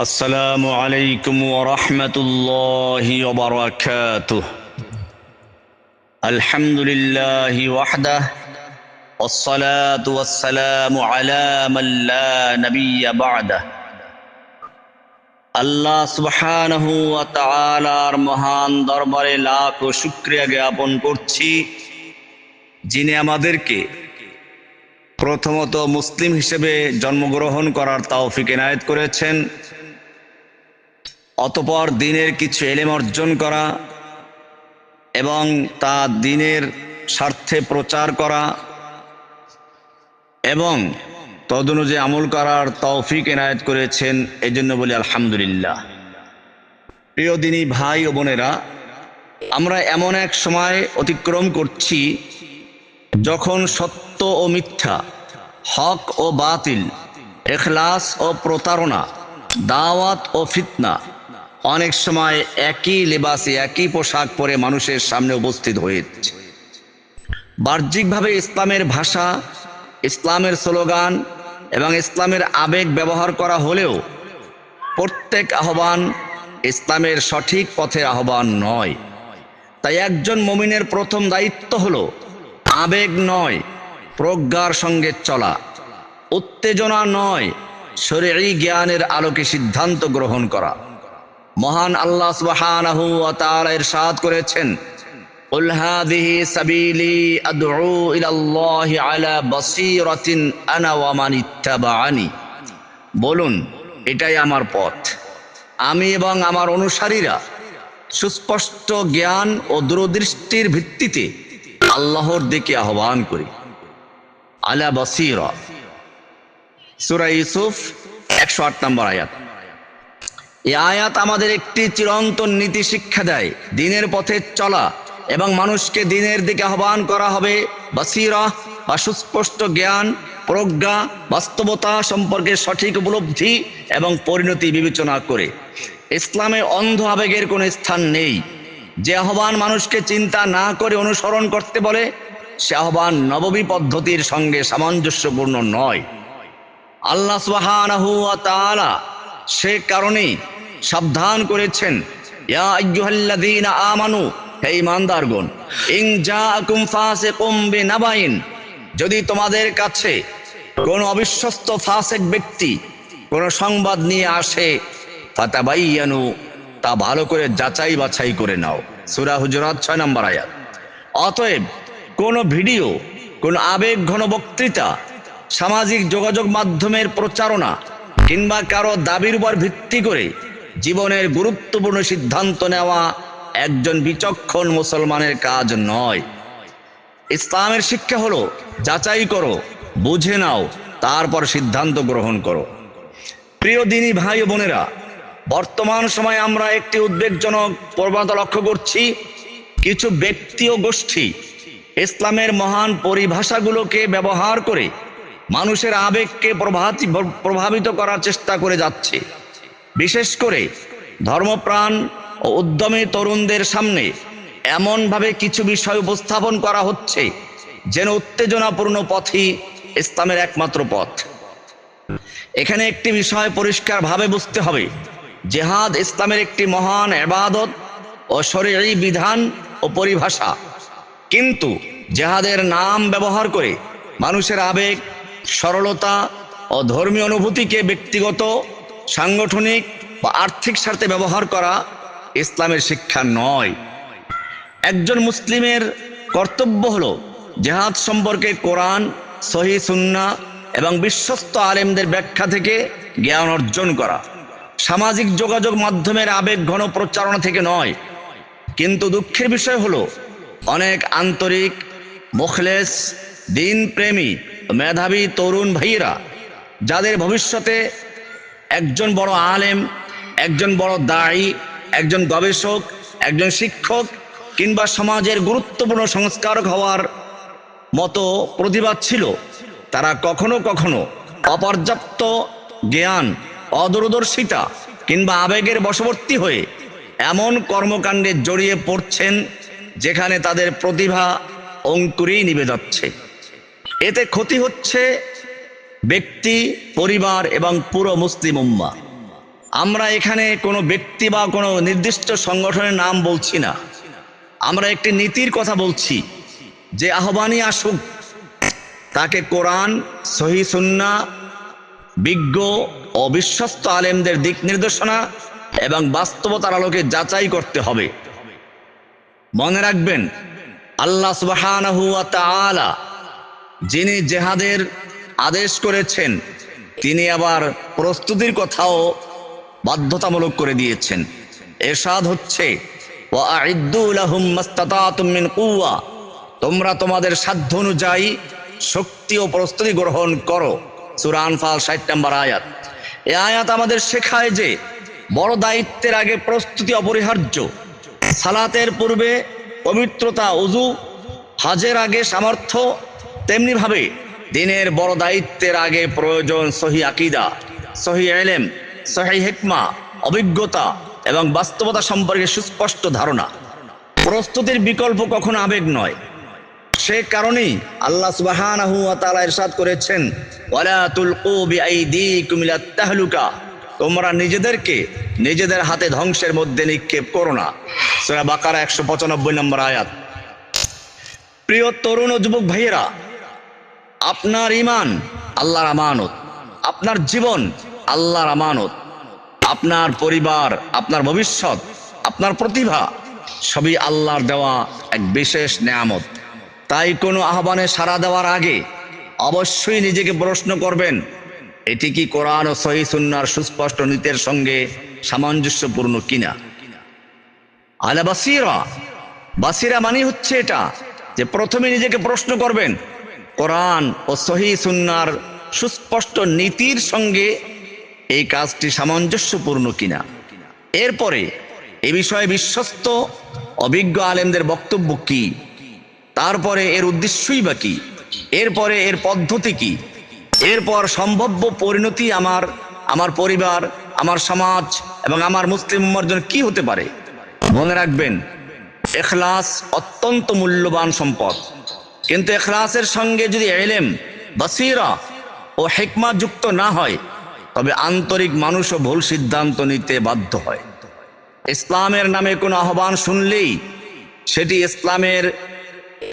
আসসালামু আলাইকুম ওয়া রাহমাতুল্লাহি ওয়া বারাকাতুহু। আলহামদুলিল্লাহি ওয়াহদাহ ওয়াসসালাতু ওয়াসসালামু আলা মান লা নাবিয়্যা বা'দাহ। আল্লাহ সুবহানাহু ওয়া তাআলার মহান দরবারে লাখো শুকরিয়া জ্ঞাপন করছি, যিনি আমাদেরকে প্রথমত মুসলিম হিসেবে জন্মগ্রহণ করার তৌফিক এনায়েত করেছেন, অতঃপর দ্বীনের কিছু ইলম অর্জন করা এবং তা দ্বীনের স্বার্থে প্রচার করা এবং তদনুযায়ী আমল করার তৌফিক এনায়েত করেছেন। এই জন্য বলি আলহামদুলিল্লাহ। প্রিয় দ্বীনী ভাই ও বোনেরা, আমরা এমন এক সময় অতিক্রম করছি যখন সত্য ও মিথ্যা, হক ও বাতিল, ইখলাস ও প্রতারণা, দাওয়াত ও ফিতনা অনেক সময় একই লেবাসে, একই পোশাক পরে মানুষের সামনে উপস্থিত হয়েছে। বাহ্যিকভাবে ইসলামের ভাষা, ইসলামের স্লোগান এবং ইসলামের আবেগ ব্যবহার করা হলেও প্রত্যেক আহ্বান ইসলামের সঠিক পথের আহ্বান নয়। তাই একজন মুমিনের প্রথম দায়িত্ব হলো আবেগ নয়, প্রজ্ঞার সঙ্গে চলা, উত্তেজনা নয়, শরঈ জ্ঞানের আলোকে সিদ্ধান্ত গ্রহণ করা। মহান আল্লাহ সুবহানাহু ওয়া তাআলা ইরশাদ করেছেন, কুল হাযিহি সাবিলি আদউ ইলাল্লাহি আলা বাসীরাতিন আনা ওয়া মান ইত্তাবাআনি। বলুন, এটাই আমার পথ, আমি এবং আমার অনুসারীরা সুস্পষ্ট জ্ঞান ও দূরদৃষ্টির ভিত্তিতে আল্লাহর দিকে আহ্বান করি। আলা বাসীরা, সূরা ইউসুফ 108 নম্বর আয়াত। এই আয়াত আমাদের একটি চিরন্তন নীতি শিক্ষা দেয়, দ্বীনের পথে চলা এবং মানুষকে দ্বীনের দিকে আহ্বান করা হবে বাসীরা বা সুস্পষ্ট জ্ঞান, প্রজ্ঞা, বাস্তবতা সম্পর্কে সঠিক উপলব্ধি এবং পরিণতি বিবেচনা করে। ইসলামে অন্ধ আবেগের কোনো স্থান নেই। যে আহ্বান মানুষকে চিন্তা না করে অনুসরণ করতে বলে, সে আহ্বান নববী পদ্ধতির সঙ্গে সামঞ্জস্যপূর্ণ নয়। আল্লাহ সুবহানাহু ওয়া তাআলা সে কারণেই সাবধান করেছেন, ইয়া আইয়ুহাল্লাযীনা আমানু, হে ঈমানদারগণ, ইন জাআকুম ফাসিকুম বিনাবাইন, যদি তোমাদের কাছে কোন অবিশ্বস্ত ফাসিক ব্যক্তি কোন সংবাদ নিয়ে আসে, ফাতাবাইয়ানু, তা ভালো করে যাচাই বাছাই করে নাও। সূরা হুজুরাত 6 নম্বর আয়াত। অতএব কোন ভিডিও, কোন আবেগ ঘন বক্তৃতা, সামাজিক যোগাযোগ মাধ্যমের প্রচারণা কিংবা কারো দাবির উপর ভিত্তি করে জীবনের গুরুত্বপূর্ণ সিদ্ধান্ত নেওয়া একজন বিচক্ষণ মুসলমানের কাজ নয়। ইসলামের শিক্ষা হলো যাচাই করো, বুঝে নাও, তারপর সিদ্ধান্ত গ্রহণ করো। প্রিয় দ্বীনী ভাই ও বোনেরা, বর্তমান সময়ে আমরা একটি উদ্বেগজনক প্রবণতা লক্ষ্য করছি। কিছু ব্যক্তি ও গোষ্ঠী ইসলামের মহান পরিভাষাগুলোকে ব্যবহার করে মানুষের আবেগকে প্রভাবিত করার চেষ্টা করে যাচ্ছে। বিশেষ করে ধর্মপ্রাণ ও উদ্যমী তরুণদের সামনে এমনভাবে কিছু বিষয় উপস্থাপন করা হচ্ছে যেন উত্তেজনাপূর্ণ পথই ইসলামের একমাত্র পথ। এখানে একটি বিষয় পরিষ্কারভাবে বুঝতে হবে, জিহাদ ইসলামের একটি মহান ইবাদত ও শরঈ বিধান ও পরিভাষা। কিন্তু জিহাদের নাম ব্যবহার করে মানুষের আবেগ, সরলতা ও ধর্মীয় অনুভূতিকে ব্যক্তিগত, সাংগঠনিক বা আর্থিক স্বার্থে ব্যবহার করা ইসলামের শিক্ষা নয়। একজন মুসলিমের কর্তব্য হলো জিহাদ সম্পর্কে কোরআন, সহিহ সুন্নাহ এবং বিশ্বস্ত আলেমদের ব্যাখ্যা থেকে জ্ঞান অর্জন করা, সামাজিক যোগাযোগ মাধ্যমের আবেগ ঘন প্রচারণা থেকে নয়। কিন্তু দুঃখের বিষয় হলো, অনেক আন্তরিক, মুখলেস, দ্বীন প্রেমী, মেধাবী তরুণ ভাইয়েরা, যাদের ভবিষ্যতে একজন বড় আলেম, একজন বড় দায়ী, একজন গবেষক, একজন শিক্ষক কিংবা সমাজের গুরুত্বপূর্ণ সংস্কারক হওয়ার মতো প্রতিভা ছিল, তারা কখনো কখনো অপর্যাপ্ত জ্ঞান, অদূরদর্শিতা কিংবা আবেগের বশবর্তী হয়ে এমন কর্মকাণ্ডে জড়িয়ে পড়ছেন যেখানে তাদের প্রতিভা অঙ্কুরেই নিভে যাচ্ছে। এতে ক্ষতি হচ্ছে ব্যক্তি, পরিবার এবং পুরো মুসলিম উম্মাহ। আমরা এখানে কোনো ব্যক্তি বা কোনো নির্দিষ্ট সংগঠনের নাম বলছি না, আমরা একটি নীতির কথা বলছি। যে আহ্বানই আসুক তাকে কোরআন, সহিহ সুন্নাহ, বিজ্ঞ ও বিশ্বস্ত আলেমদের দিক নির্দেশনা এবং বাস্তবতার আলোকে যাচাই করতে হবে। মনে রাখবেন, আল্লাহ সুবহানাহু ওয়া তাআলা যিনি জেহাদের আদেশ করেছেন, তিনি আবার প্রস্তুতির কথাও বাধ্যতামূলক করে দিয়েছেন। ইরশাদ হচ্ছে, ওয়া আ'ইদ্দু লাহুম মাস্তাতাতুম মিন কুওয়া, তোমরা তোমাদের সাধ্য অনুযায়ী শক্তি ও প্রস্তুতি গ্রহণ করো। সূরা আনফাল 60 নম্বর আয়াত। এই আয়াত আমাদের শেখায় যে বড় দায়িত্বের আগে প্রস্তুতি অপরিহার্য। সালাতের পূর্বে পবিত্রতা, ওযু, হজের আগে সামর্থ্য, তেমনি ভাবে দিনের বড় দায়িত্বের আগে প্রয়োজন সহিহ আকীদা, সহিহ ইলম, সহিহ হিকমা, অভিজ্ঞতা এবং বাস্তবতা সম্পর্কে সুস্পষ্ট ধারণা। প্রস্তুতির বিকল্প কখনো আবেগ নয়। সে কারণেই আল্লাহ সুবহানাহু ওয়া তাআলা ইরশাদ করেছেন, ওয়ালা তুলকু বিআইদিকুম ইলাত তাহলুকা, তোমরা নিজেদেরকে নিজেদের হাতে ধ্বংসের মধ্যে নিক্ষেপ করো না। সূরা বাকারা 195 নম্বর আয়াত। প্রিয় তরুণ ও যুবক ভাইয়েরা, আপনার ঈমান আল্লাহর আমানত, আপনার জীবন আল্লাহর আমানত, আপনার পরিবার, আপনার ভবিষ্যৎ, আপনার প্রতিভা সবই আল্লাহর দেওয়া এক বিশেষ নেয়ামত। তাই কোনো আহ্বানে সাড়া দেওয়ার আগে অবশ্যই নিজেকে প্রশ্ন করবেন, এটি কি কোরআন ও সহিহ সুন্নাহর সুস্পষ্ট নীতির সঙ্গে সামঞ্জস্যপূর্ণ কিনা। আলা বাসীরা, বাসীরা মানে হচ্ছে এটা যে প্রথমে নিজেকে প্রশ্ন করবেন, কোরআন ও সহিহ সুন্নাহর সুস্পষ্ট নীতির সঙ্গে এই কাজটি সামঞ্জস্যপূর্ণ কিনা। এরপরে এ বিষয়ে বিশ্বস্ত অভিজ্ঞ আলেমদের বক্তব্য কি, তারপরে এর উদ্দেশ্যই বা কি, এরপরে এর পদ্ধতি কি, এরপর সম্ভাব্য পরিণতি আমার পরিবার, আমার সমাজ এবং আমার মুসলিম উম্মার জন্য কি হতে পারে। মনে রাখবেন, ইখলাস অত্যন্ত মূল্যবান সম্পদ, কিন্তু ইখলাসের সঙ্গে যদি ইলম, বাসীরা ও হিকমা যুক্ত না হয়, তবে আন্তরিক মানুষও ভুল সিদ্ধান্ত নিতে বাধ্য হয়। ইসলামের নামে কোনো আহ্বান শুনলেই সেটি ইসলামের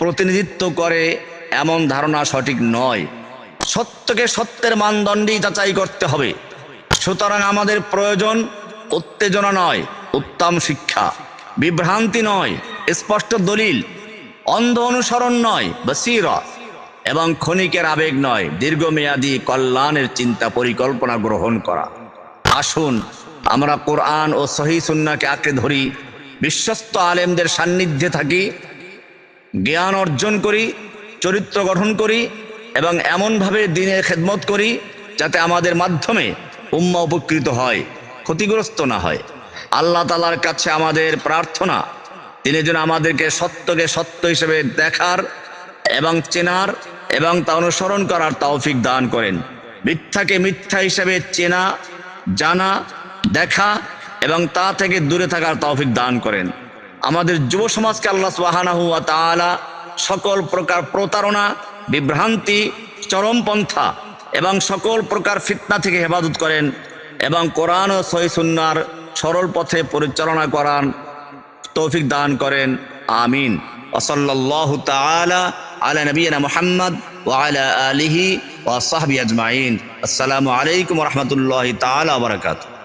প্রতিনিধিত্ব করে এমন ধারণা সঠিক নয়। সত্যকে সত্যের মানদণ্ডেই যাচাই করতে হবে। সুতরাং আমাদের প্রয়োজন উত্তেজনা নয়, উত্তম শিক্ষা, বিভ্রান্তি নয়, স্পষ্ট দলিল, অন্ধ অনুসরণ নয়, বাসীরা, এবং ক্ষণিকের আবেগ নয়, দীর্ঘমেয়াদী কল্যাণের চিন্তা পরিকল্পনা গ্রহণ করা। আসুন আমরা কোরআন ও সহিহ সুন্নাহকে আঁকড়ে ধরি, বিশ্বস্ত আলেমদের সান্নিধ্যে থাকি, জ্ঞান অর্জন করি, চরিত্র গঠন করি এবং এমনভাবে দ্বীনের খেদমত করি যাতে আমাদের মাধ্যমে উম্মাহ উপকৃত হয়, ক্ষতিগ্রস্ত না হয়। আল্লাহ তাআলার কাছে আমাদের প্রার্থনা, তিনি যেন আমাদেরকে সত্যকে সত্য হিসেবে দেখার এবং চেনার এবং তা অনুসরণ করার তৌফিক দান করেন, মিথ্যাকে মিথ্যা হিসেবে চেনা, জানা, দেখা এবং তা থেকে দূরে থাকার তৌফিক দান করেন। আমাদের যুব সমাজকে আল্লাহ সুবহানাহু ওয়া তাআলা সকল প্রকার প্রতারণা, বিভ্রান্তি, চরমপন্থা এবং সকল প্রকার ফিতনা থেকে হেফাজত করেন এবং কোরআন ও সহিহ সুন্নাহর সরল পথে পরিচালনা করার তৌফিক দান করেন। আমিন। ওয়া সাল্লাল্লাহু তাআলা আলা নবিয়িনা মুহাম্মদ ওয়া আলা আলিহি ওয়া সাহবিহি আজমাইন। আসসালামু আলাইকুম ওয়া রাহমাতুল্লাহি তাআলা ওয়া বারাকাতুহু।